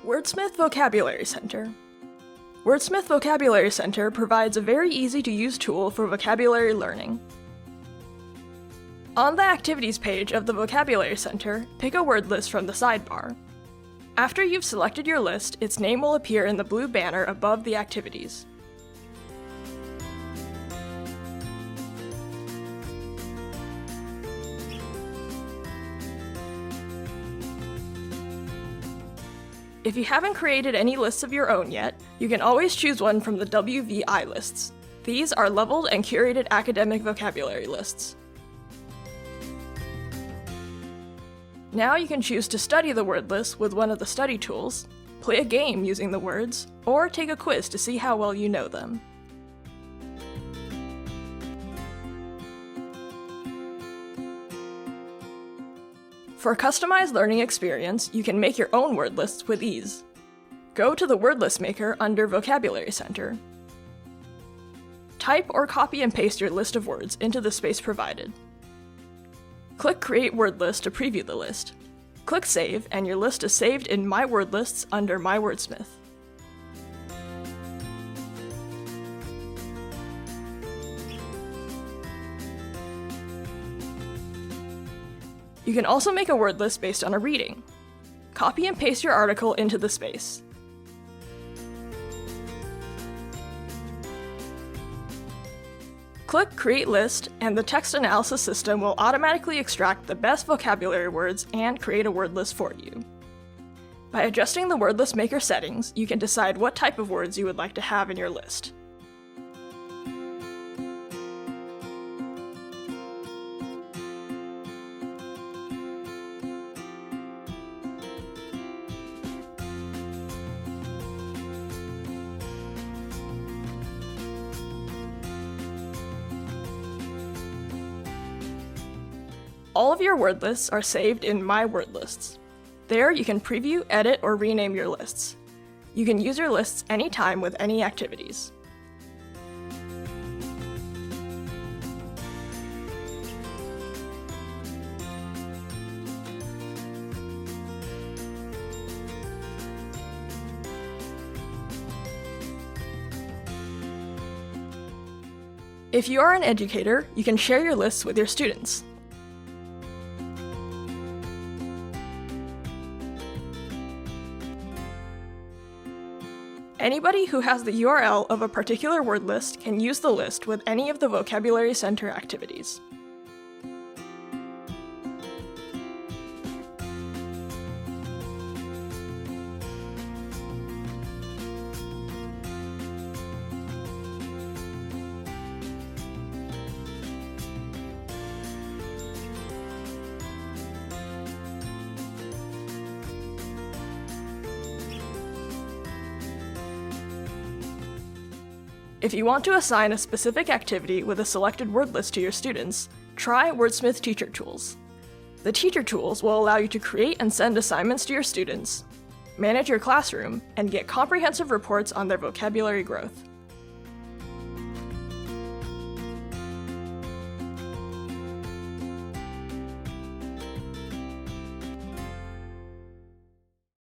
Wordsmyth Vocabulary Center. Wordsmyth Vocabulary Center provides a very easy-to-use tool for vocabulary learning. On the Activities page of the Vocabulary Center, pick a word list from the sidebar. After you've selected your list, its name will appear in the blue banner above the activities. If you haven't created any lists of your own yet, you can always choose one from the WVI lists. These are leveled and curated academic vocabulary lists. Now you can choose to study the word list with one of the study tools, play a game using the words, or take a quiz to see how well you know them. For a customized learning experience, you can make your own word lists with ease. Go to the Wordless Maker under Vocabulary Center. Type or copy and paste your list of words into the space provided. Click Create Word List to preview the list. Click Save, and your list is saved in My Word Lists under My Wordsmith. You can also make a word list based on a reading. Copy and paste your article into the space. Click Create List, and the text analysis system will automatically extract the best vocabulary words and create a word list for you. By adjusting the Wordless Maker settings, you can decide what type of words you would like to have in your list. All of your word lists are saved in My Word Lists. There you can preview, edit, or rename your lists. You can use your lists anytime with any activities. If you are an educator, you can share your lists with your students. Anybody who has the URL of a particular word list can use the list with any of the Vocabulary Center activities. If you want to assign a specific activity with a selected word list to your students, try Wordsmyth Teacher Tools. The Teacher Tools will allow you to create and send assignments to your students, manage your classroom, and get comprehensive reports on their vocabulary growth.